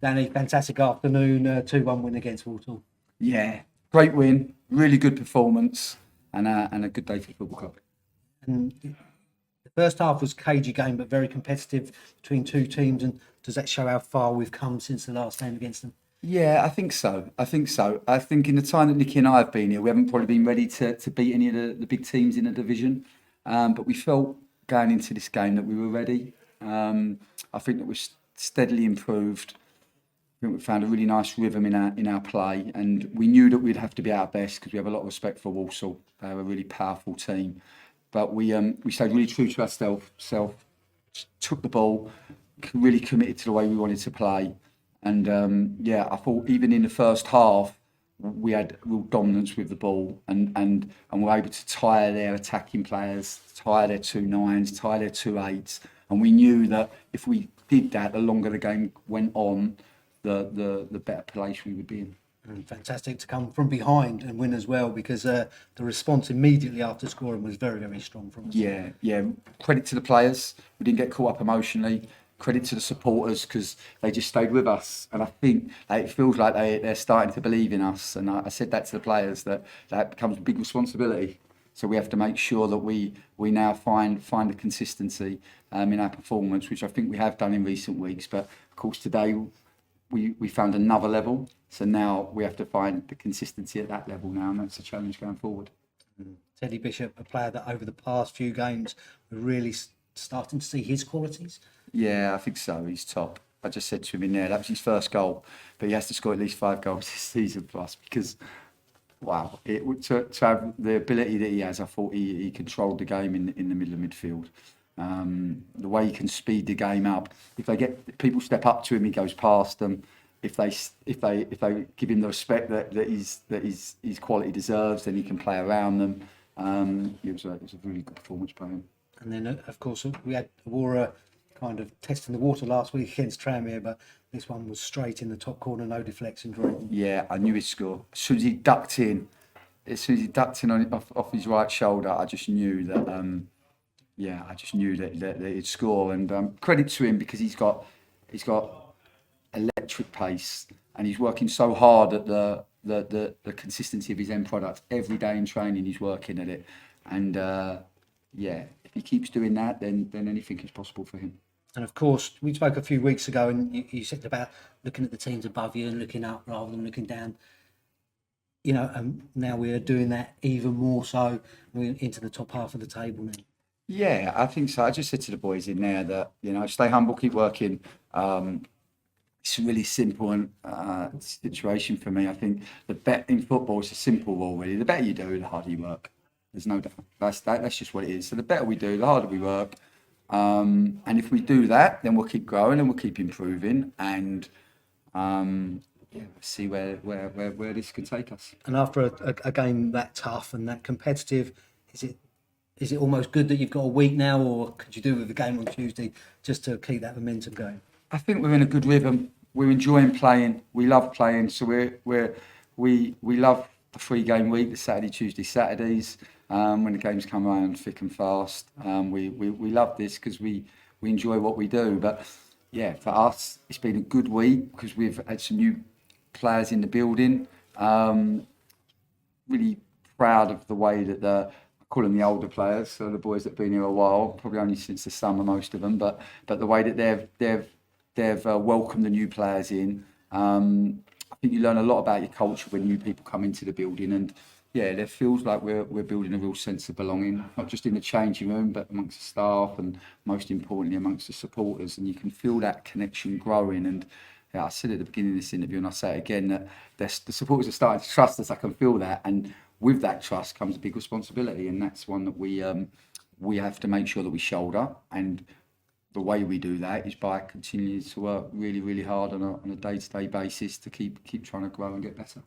Danny, fantastic afternoon, 2-1 win against Walsall. Yeah, great win, really good performance, and a good day for the football club. And the first half was a cagey game, but very competitive between two teams. And does that show how far we've come since the last game against them? Yeah, I think so. I think in the time that Nicky and I have been here, we haven't probably been ready to beat any of the big teams in the division. But we felt going into this game that we were ready. I think that we've steadily improved. I think we found a really nice rhythm in our play, and we knew that we'd have to be our best because we have a lot of respect for Walsall. They're a really powerful team, but we stayed really true to ourselves. Took the ball, really committed to the way we wanted to play, and I thought even in the first half we had real dominance with the ball, and were able to tire their attacking players, tire their 2 9s, tire their 2 8s, and we knew that if we did that, the longer the game went on, the better place we would be in. Fantastic to come from behind and win as well, because the response immediately after scoring was very, very strong from us. Yeah. Credit to the players. We didn't get caught up emotionally. Credit to the supporters because they just stayed with us. And I think it feels like they're starting to believe in us. And I said that to the players, that becomes a big responsibility. So we have to make sure that we now find the consistency in our performance, which I think we have done in recent weeks. But of course today we found another level. So now we have to find the consistency at that level now, and that's a challenge going forward. Teddy Bishop, a player that over the past few games we're really starting to see his qualities. Yeah, I think so. He's top. I just said to him in there, that was his first goal, but he has to score at least 5 goals this season for us because, wow, to have the ability that he has, I thought he controlled the game in the middle of midfield. The way he can speed the game up. If people step up to him, he goes past them. If they give him the respect that his quality deserves, then he can play around them. It was a really good performance by him. And then, of course, we had Aurora kind of testing the water last week against Tranmere, but this one was straight in the top corner, no deflection draw. Yeah, I knew he'd score. As soon as he ducked in off his right shoulder, I just knew that. That he'd score. And credit to him because he's got electric pace, and he's working so hard at the consistency of his end product. Every day in training he's working at it, and if he keeps doing that, then anything is possible for him. And of course we spoke a few weeks ago and you said about looking at the teams above you and looking up rather than looking down, and now we are doing that even more so. We're into the top half of the table now. Yeah, I think so. I just said to the boys in there that, stay humble, keep working. It's a really simple situation for me. I think the bet in football is a simple rule, really. The better you do, the harder you work. There's no doubt. That's just what it is. So the better we do, the harder we work. And if we do that, then we'll keep growing and we'll keep improving. And see where this can take us. And after a game that tough and that competitive, is it almost good that you've got a week now, or could you do with the game on Tuesday just to keep that momentum going? I think we're in a good rhythm. We're enjoying playing. We love playing. So we love the 3-game week, the Saturday, Tuesday, Saturdays. When the games come around thick and fast, we love this because we enjoy what we do. But yeah, for us, it's been a good week because we've had some new players in the building. Really proud of the way that I call them the older players, so the boys that have been here a while, probably only since the summer, most of them. But the way that they've welcomed the new players in. I think you learn a lot about your culture when new people come into the building, and there feels like we're building a real sense of belonging, not just in the changing room, but amongst the staff and most importantly amongst the supporters. And you can feel that connection growing. And I said at the beginning of this interview, and I say it again, that the supporters are starting to trust us. I can feel that, and with that trust comes a big responsibility, and that's one that we have to make sure that we shoulder. And the way we do that is by continuing to work really, really hard on a day-to-day basis to keep trying to grow and get better.